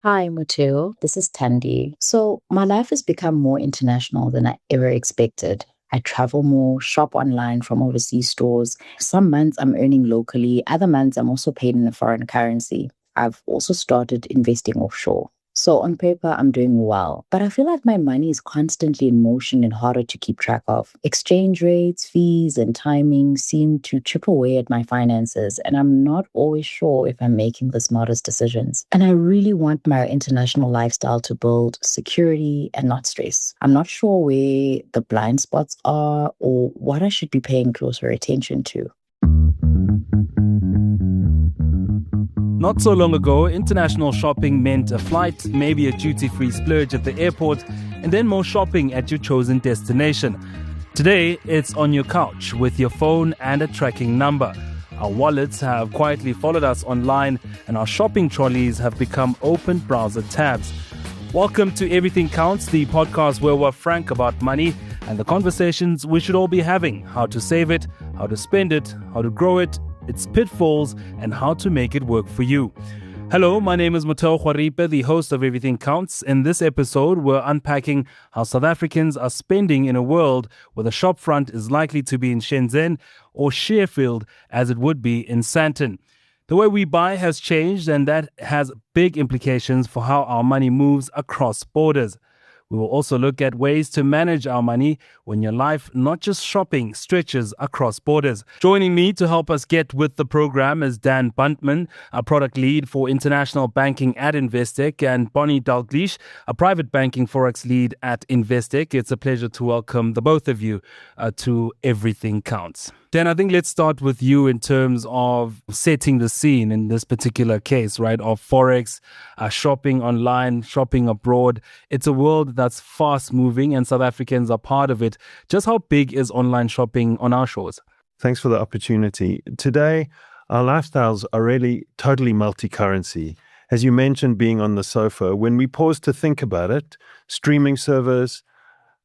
Hi, Motheo. This is Tandy. So, my life has become more international than I ever expected. I travel more, shop online from overseas stores. Some months I'm earning locally, other months I'm also paid in a foreign currency. I've also started investing offshore. So, on paper, I'm doing well, but I feel like my money is constantly in motion and harder to keep track of. Exchange rates, fees, and timing seem to chip away at my finances, and I'm not always sure if I'm making the smartest decisions. And I really want my international lifestyle to build security and not stress. I'm not sure where the blind spots are or what I should be paying closer attention to. Not so long ago, international shopping meant a flight, maybe a duty-free splurge at the airport, and then more shopping at your chosen destination. Today, it's on your couch with your phone and a tracking number. Our wallets have quietly followed us online, and our shopping trolleys have become open browser tabs. Welcome to Everything Counts, the podcast where we're frank about money and the conversations we should all be having: how to save it, how to spend it, how to grow it, its pitfalls, and how to make it work for you. Hello, my name is Motheo Khoaripe, the host of Everything Counts. In this episode, we're unpacking how South Africans are spending in a world where the shopfront is likely to be in Shenzhen or Sheffield as it would be in Sandton. The way we buy has changed, and that has big implications for how our money moves across borders. We will also look at ways to manage our money when your life, not just shopping, stretches across borders. Joining me to help us get with the program is Dan Buntman, a product lead for international banking at Investec, and Bonnie Dalglish, a private banking forex lead at Investec. It's a pleasure to welcome the both of you to Everything Counts. Dan, I think let's start with you in terms of setting the scene in this particular case, right, of Forex, shopping online, shopping abroad. It's a world that's fast moving and South Africans are part of it. Just how big is online shopping on our shores? Thanks for the opportunity. Today, our lifestyles are really totally multi-currency. As you mentioned, being on the sofa, when we pause to think about it, streaming service,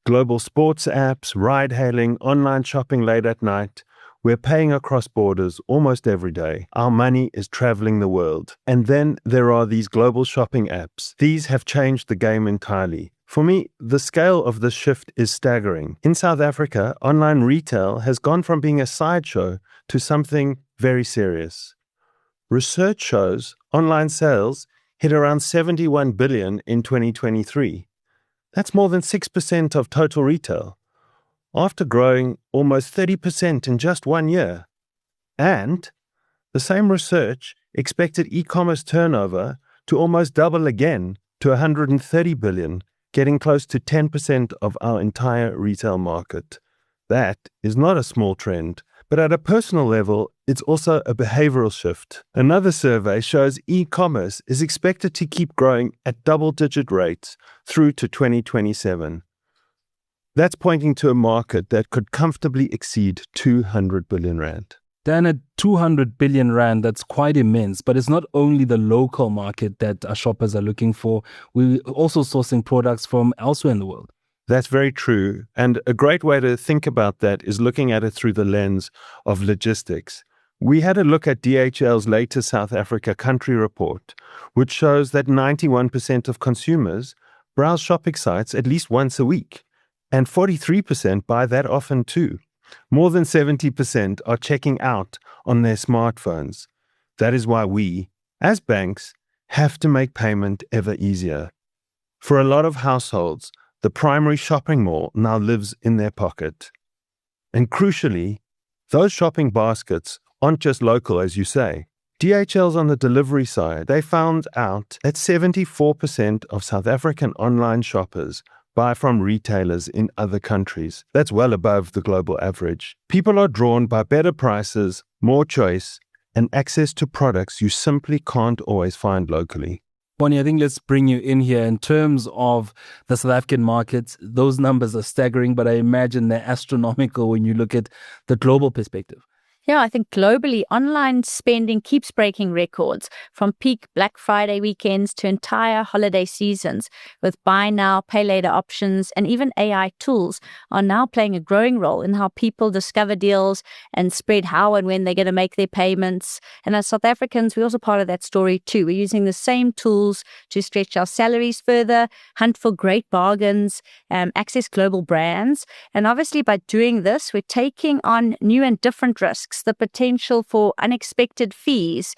global sports apps, ride-hailing, online shopping late at night, we're paying across borders almost every day. Our money is traveling the world. And then there are these global shopping apps. These have changed the game entirely. For me, the scale of this shift is staggering. In South Africa, online retail has gone from being a sideshow to something very serious. Research shows online sales hit around 71 billion in 2023. That's more than 6% of total retail, after growing almost 30% in just 1 year. And the same research expected e-commerce turnover to almost double again to 130 billion, getting close to 10% of our entire retail market. That is not a small trend, but at a personal level, it's also a behavioral shift. Another survey shows e-commerce is expected to keep growing at double-digit rates through to 2027. That's pointing to a market that could comfortably exceed 200 billion rand. Dan, at 200 billion rand, that's quite immense. But it's not only the local market that our shoppers are looking for. We're also sourcing products from elsewhere in the world. That's very true. And a great way to think about that is looking at it through the lens of logistics. We had a look at DHL's latest South Africa country report, which shows that 91% of consumers browse shopping sites at least once a week. And 43% buy that often too. More than 70% are checking out on their smartphones. That is why we, as banks, have to make payment ever easier. For a lot of households, the primary shopping mall now lives in their pocket. And crucially, those shopping baskets aren't just local, as you say. DHL's on the delivery side. They found out that 74% of South African online shoppers buy from retailers in other countries. That's well above the global average. People are drawn by better prices, more choice, and access to products you simply can't always find locally. Bonnie, I think let's bring you in here. In terms of the South African markets, those numbers are staggering, but I imagine they're astronomical when you look at the global perspective. Yeah, I think globally, online spending keeps breaking records, from peak Black Friday weekends to entire holiday seasons, with buy now, pay later options, and even AI tools are now playing a growing role in how people discover deals and spread how and when they're going to make their payments. And as South Africans, we're also part of that story too. We're using the same tools to stretch our salaries further, hunt for great bargains, access global brands. And obviously by doing this, we're taking on new and different risks, the potential for unexpected fees,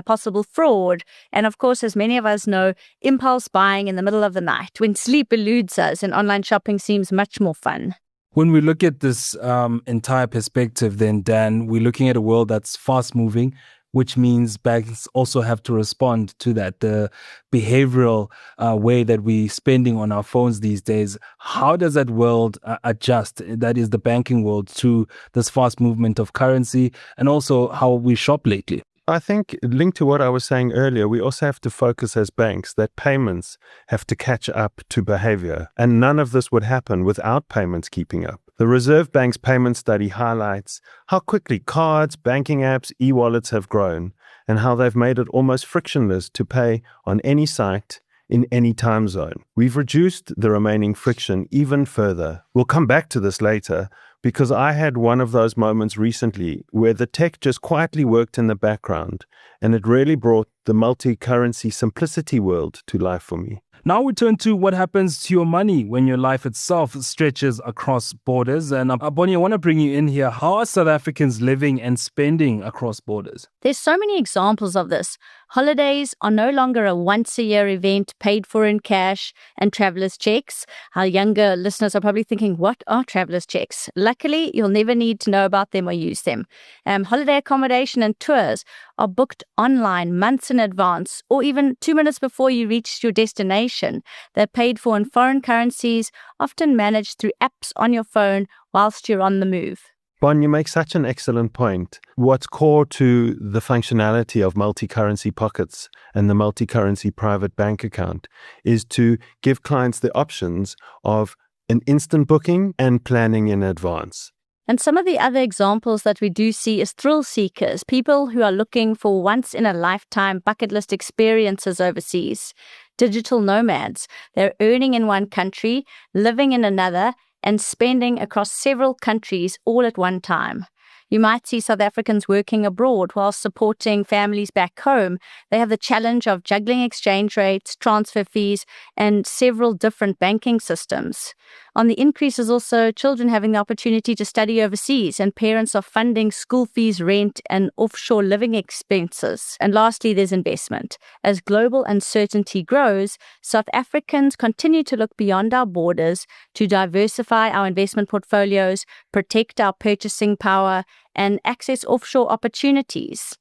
possible fraud, and of course, as many of us know, impulse buying in the middle of the night when sleep eludes us and online shopping seems much more fun. When we look at this entire perspective, then, Dan, we're looking at a world that's fast-moving, which means banks also have to respond to that. The behavioral way that we're spending on our phones these days, how does that world adjust, that is the banking world, to this fast movement of currency, and also how we shop lately? I think, linked to what I was saying earlier, we also have to focus as banks that payments have to catch up to behavior. And none of this would happen without payments keeping up. The Reserve Bank's payment study highlights how quickly cards, banking apps, e-wallets have grown, and how they've made it almost frictionless to pay on any site in any time zone. We've reduced the remaining friction even further. We'll come back to this later, because I had one of those moments recently where the tech just quietly worked in the background, and it really brought the multi-currency simplicity world to life for me. Now we turn to what happens to your money when your life itself stretches across borders. And Bonnie, I want to bring you in here. How are South Africans living and spending across borders? There's so many examples of this. Holidays are no longer a once-a-year event paid for in cash and travelers' checks. Our younger listeners are probably thinking, what are travelers' checks? Luckily, you'll never need to know about them or use them. Holiday accommodation and tours are booked online months in advance, or even 2 minutes before you reach your destination. They're paid for in foreign currencies, often managed through apps on your phone whilst you're on the move. Bon, you make such an excellent point. What's core to the functionality of multi-currency pockets and the multi-currency private bank account is to give clients the options of an instant booking and planning in advance. And some of the other examples that we do see is thrill seekers, people who are looking for once-in-a-lifetime bucket list experiences overseas. Digital nomads, they're earning in one country, living in another, and spending across several countries all at one time. You might see South Africans working abroad while supporting families back home. They have the challenge of juggling exchange rates, transfer fees, and several different banking systems. On the increase is also children having the opportunity to study overseas, and parents are funding school fees, rent, and offshore living expenses. And lastly, there's investment. As global uncertainty grows, South Africans continue to look beyond our borders to diversify our investment portfolios, protect our purchasing power, and access offshore opportunities.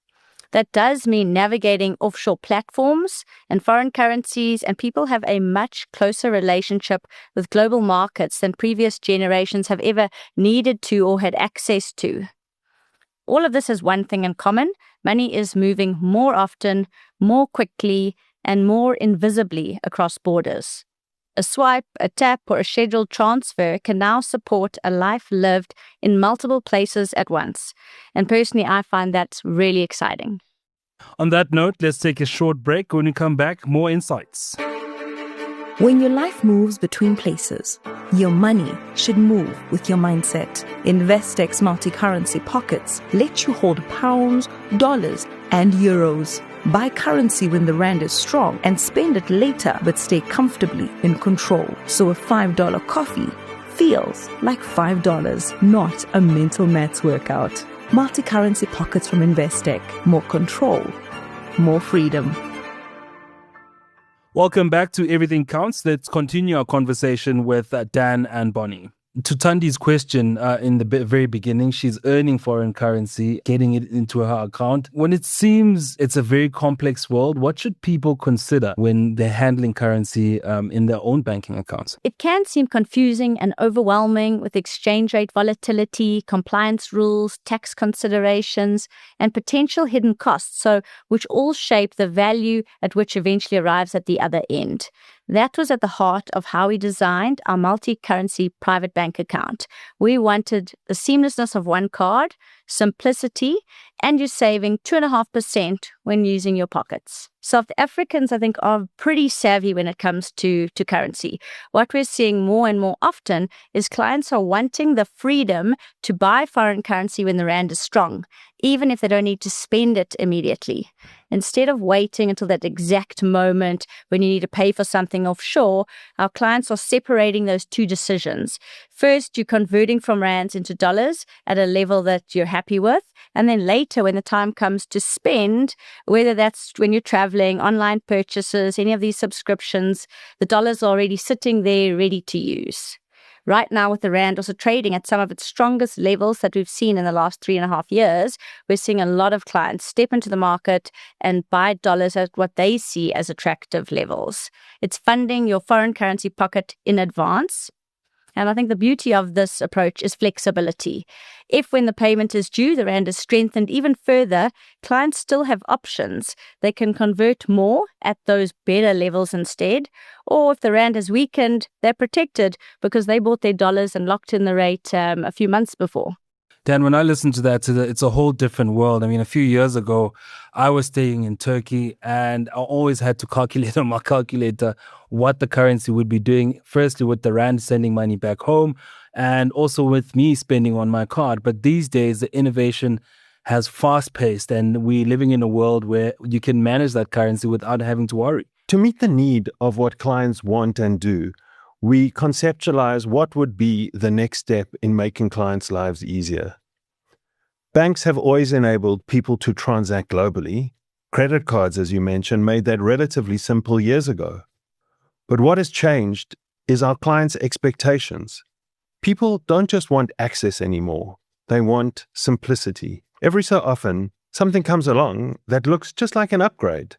That does mean navigating offshore platforms and foreign currencies, and people have a much closer relationship with global markets than previous generations have ever needed to or had access to. All of this has one thing in common. Money is moving more often, more quickly, and more invisibly across borders. A swipe, a tap, or a scheduled transfer can now support a life lived in multiple places at once. And personally, I find that really exciting. On that note, let's take a short break. When we come back, more insights. When your life moves between places, your money should move with your mindset. Investec's multi-currency pockets let you hold pounds, dollars, and euros. Buy currency when the rand is strong and spend it later, but stay comfortably in control. So a $5 coffee feels like $5, not a mental maths workout. Multi-currency pockets from Investec. More control, more freedom. Welcome back to Everything Counts. Let's continue our conversation with Dan and Bonnie. To Tandi's question in the very beginning, she's earning foreign currency, getting it into her account. When it seems it's a very complex world, what should people consider when they're handling currency in their own banking accounts? It can seem confusing and overwhelming with exchange rate volatility, compliance rules, tax considerations, and potential hidden costs, which all shape the value at which eventually arrives at the other end. That was at the heart of how we designed our multi-currency private bank account. We wanted the seamlessness of one card simplicity, and you're saving 2.5% when using your pockets. South Africans, I think, are pretty savvy when it comes to currency. What we're seeing more and more often is clients are wanting the freedom to buy foreign currency when the rand is strong, even if they don't need to spend it immediately. Instead of waiting until that exact moment when you need to pay for something offshore, our clients are separating those two decisions. First, you're converting from rands into dollars at a level that you're happy with. And then later, when the time comes to spend, whether that's when you're traveling, online purchases, any of these subscriptions, the dollars are already sitting there ready to use. Right now, with the rand also trading at some of its strongest levels that we've seen in the last 3.5 years, we're seeing a lot of clients step into the market and buy dollars at what they see as attractive levels. It's funding your foreign currency pocket in advance. And I think the beauty of this approach is flexibility. If when the payment is due, the rand is strengthened even further, clients still have options. They can convert more at those better levels instead. Or if the rand is weakened, they're protected because they bought their dollars and locked in the rate a few months before. Dan, when I listen to that, it's a whole different world. I mean, a few years ago, I was staying in Turkey and I always had to calculate on my calculator what the currency would be doing. Firstly, with the rand sending money back home and also with me spending on my card. But these days, the innovation has fast-paced and we're living in a world where you can manage that currency without having to worry. To meet the need of what clients want and do, we conceptualize what would be the next step in making clients' lives easier. Banks have always enabled people to transact globally. Credit cards, as you mentioned, made that relatively simple years ago. But what has changed is our clients' expectations. People don't just want access anymore. They want simplicity. Every so often, something comes along that looks just like an upgrade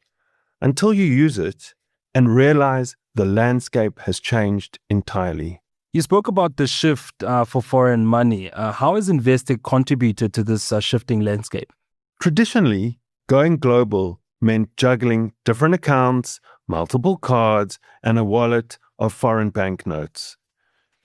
until you use it and realize the landscape has changed entirely. You spoke about the shift for foreign money. How has Investec contributed to this shifting landscape? Traditionally, going global meant juggling different accounts, multiple cards, and a wallet of foreign banknotes.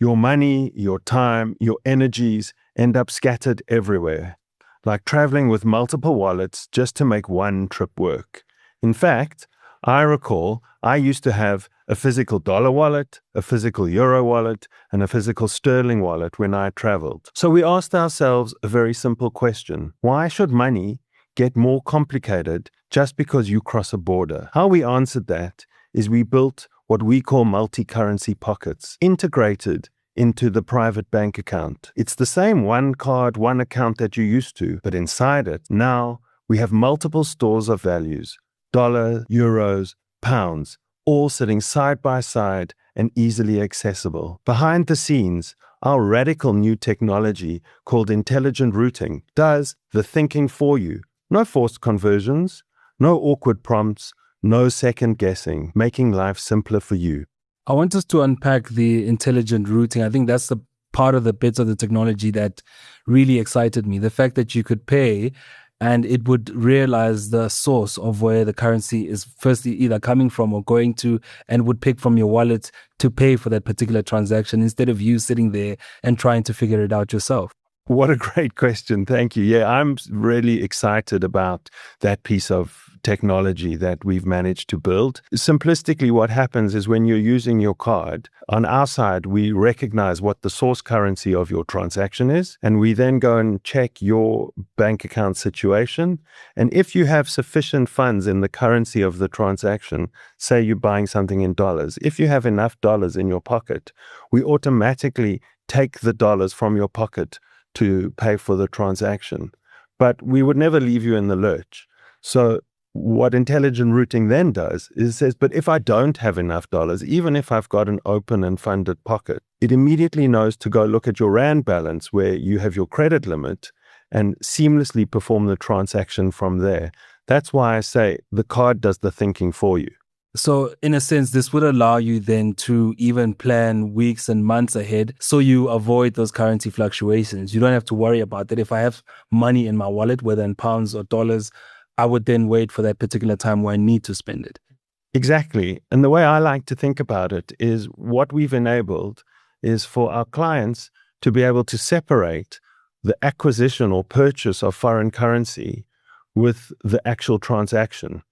Your money, your time, your energies end up scattered everywhere, like traveling with multiple wallets just to make one trip work. In fact, I recall I used to have a physical dollar wallet, a physical euro wallet, and a physical sterling wallet when I traveled. So we asked ourselves a very simple question. Why should money get more complicated just because you cross a border? How we answered that is we built what we call multicurrency pockets, integrated into the private bank account. It's the same one card, one account that you used to, but inside it, now we have multiple stores of values. Dollar, euros, pounds, all sitting side by side and easily accessible. Behind the scenes, our radical new technology called intelligent routing does the thinking for you. No forced conversions, no awkward prompts, no second guessing, making life simpler for you. I want us to unpack the intelligent routing. I think that's the part of the bits of the technology that really excited me. The fact that you could pay and it would realize the source of where the currency is firstly either coming from or going to, and would pick from your wallet to pay for that particular transaction instead of you sitting there and trying to figure it out yourself. What a great question. Thank you. Yeah, I'm really excited about that piece of technology that we've managed to build. Simplistically, what happens is when you're using your card, on our side, we recognize what the source currency of your transaction is, and we then go and check your bank account situation. And if you have sufficient funds in the currency of the transaction, say you're buying something in dollars, if you have enough dollars in your pocket, we automatically take the dollars from your pocket to pay for the transaction. But we would never leave you in the lurch. So what intelligent routing then does is says, but if I don't have enough dollars, even if I've got an open and funded pocket, it immediately knows to go look at your RAND balance where you have your credit limit and seamlessly perform the transaction from there. That's why I say the card does the thinking for you. So in a sense, this would allow you then to even plan weeks and months ahead so you avoid those currency fluctuations. You don't have to worry about that. If I have money in my wallet, whether in pounds or dollars, I would then wait for that particular time where I need to spend it. Exactly. And the way I like to think about it is what we've enabled is for our clients to be able to separate the acquisition or purchase of foreign currency with the actual transaction,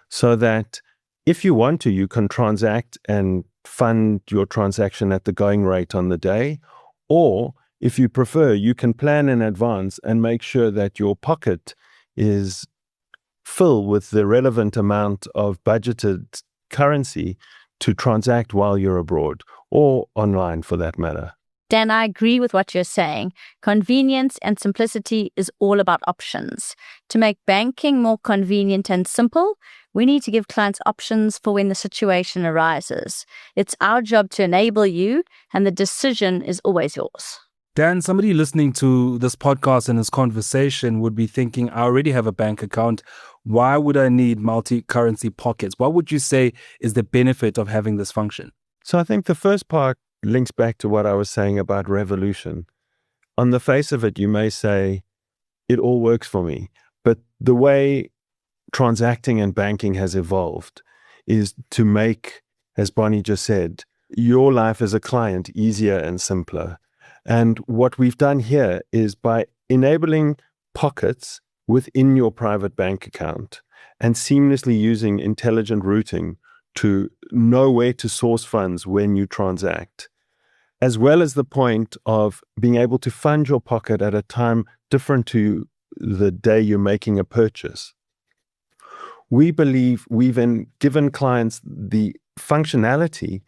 so that if you want to, you can transact and fund your transaction at the going rate on the day, or if you prefer, you can plan in advance and make sure that your pocket is full with the relevant amount of budgeted currency to transact while you're abroad or online for that matter. Dan, I agree with what you're saying. Convenience and simplicity is all about options. To make banking more convenient and simple, we need to give clients options for when the situation arises. It's our job to enable you, and the decision is always yours. Dan, somebody listening to this podcast and this conversation would be thinking, I already have a bank account. Why would I need multi-currency pockets? What would you say is the benefit of having this function? So I think the first part links back to what I was saying about revolution. On the face of it, you may say, it all works for me. But the way transacting and banking has evolved is to make, as Bonnie just said, your life as a client easier and simpler. And what we've done here is by enabling pockets within your private bank account and seamlessly using intelligent routing to know where to source funds when you transact, as well as the point of being able to fund your pocket at a time different to the day you're making a purchase. We believe we've given clients the functionality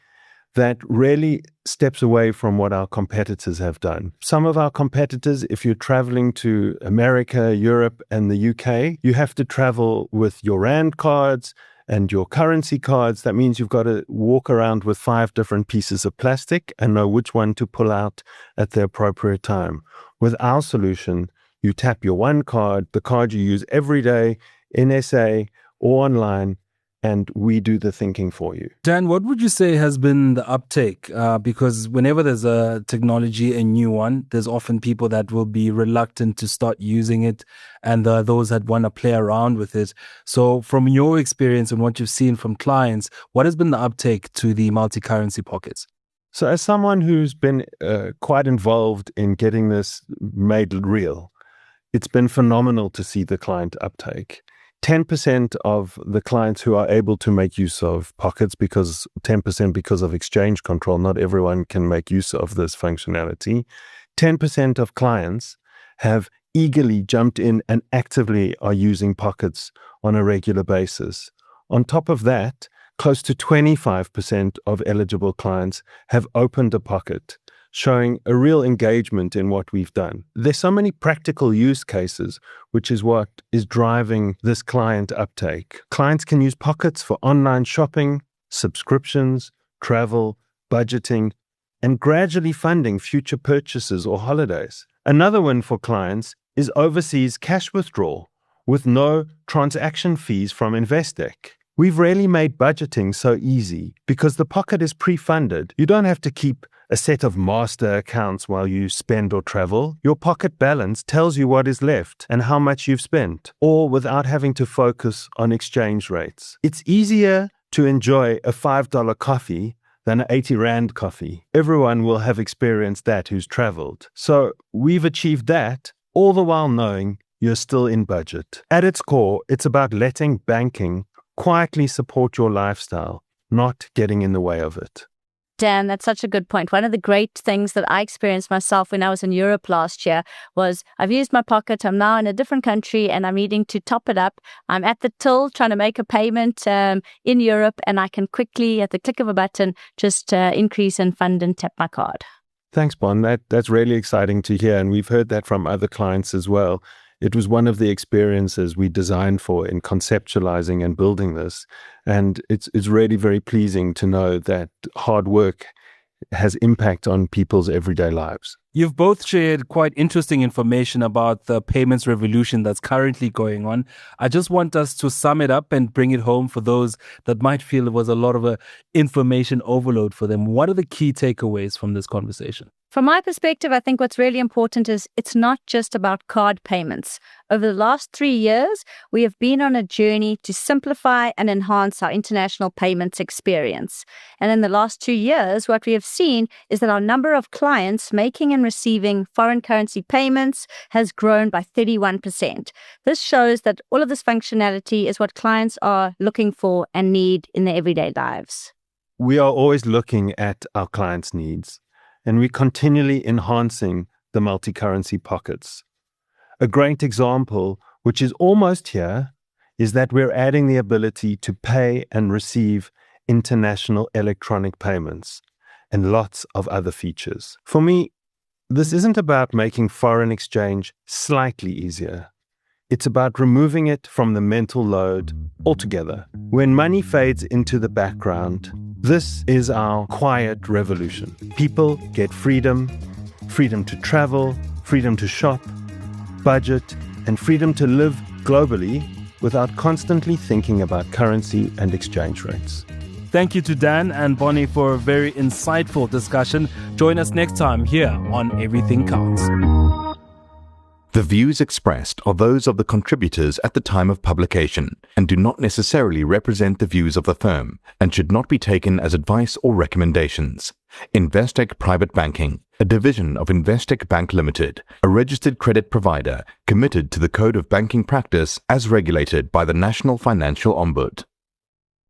that really steps away from what our competitors have done. Some of our competitors, if you're traveling to America, Europe, and the UK, you have to travel with your Rand cards and your currency cards. That means you've got to walk around with 5 different pieces of plastic and know which one to pull out at the appropriate time. With our solution, you tap your one card, the card you use every day, in SA or online, and we do the thinking for you. Dan, what would you say has been the uptake? Because whenever there's a technology, a new one, there's often people that will be reluctant to start using it, and those that want to play around with it. So from your experience and what you've seen from clients, what has been the uptake to the multi-currency pockets? So as someone who's been quite involved in getting this made real, it's been phenomenal to see the client uptake. 10% of the clients who are able to make use of pockets, because 10% because of exchange control, not everyone can make use of this functionality. 10% of clients have eagerly jumped in and actively are using pockets on a regular basis. On top of that, close to 25% of eligible clients have opened a pocket, showing a real engagement in what we've done. There's so many practical use cases, which is what is driving this client uptake. Clients can use pockets for online shopping, subscriptions, travel, budgeting, and gradually funding future purchases or holidays. Another win for clients is overseas cash withdrawal with no transaction fees from Investec. We've really made budgeting so easy because the pocket is pre-funded. You don't have to keep a set of master accounts while you spend or travel. Your pocket balance tells you what is left and how much you've spent, all without having to focus on exchange rates. It's easier to enjoy a $5 coffee than an 80 Rand coffee. Everyone will have experienced that who's traveled. So we've achieved that, all the while knowing you're still in budget. At its core, it's about letting banking quietly support your lifestyle, not getting in the way of it. Dan, that's such a good point. One of the great things that I experienced myself when I was in Europe last year was I've used my pocket. I'm now in a different country and I'm needing to top it up. I'm at the till trying to make a payment in Europe, and I can quickly, at the click of a button, just increase and fund and tap my card. Thanks, Bon. That's really exciting to hear. And we've heard that from other clients as well. It was one of the experiences we designed for in conceptualizing and building this. And it's really very pleasing to know that hard work has impact on people's everyday lives. You've both shared quite interesting information about the payments revolution that's currently going on. I just want us to sum it up and bring it home for those that might feel it was a lot of a information overload for them. What are the key takeaways from this conversation? From my perspective, I think what's really important is it's not just about card payments. Over the last 3 years, we have been on a journey to simplify and enhance our international payments experience. And in the last 2 years, what we have seen is that our number of clients making and receiving foreign currency payments has grown by 31%. This shows that all of this functionality is what clients are looking for and need in their everyday lives. We are always looking at our clients' needs, and we're continually enhancing the multi-currency pockets. A great example, which is almost here, is that we're adding the ability to pay and receive international electronic payments and lots of other features. For me, this isn't about making foreign exchange slightly easier. It's about removing it from the mental load altogether. When money fades into the background, this is our quiet revolution. People get freedom to travel, freedom to shop, budget, and freedom to live globally without constantly thinking about currency and exchange rates. Thank you to Dan and Bonnie for a very insightful discussion. Join us next time here on Everything Counts. The views expressed are those of the contributors at the time of publication and do not necessarily represent the views of the firm and should not be taken as advice or recommendations. Investec Private Banking, a division of Investec Bank Limited, a registered credit provider committed to the Code of Banking Practice as regulated by the National Financial Ombud.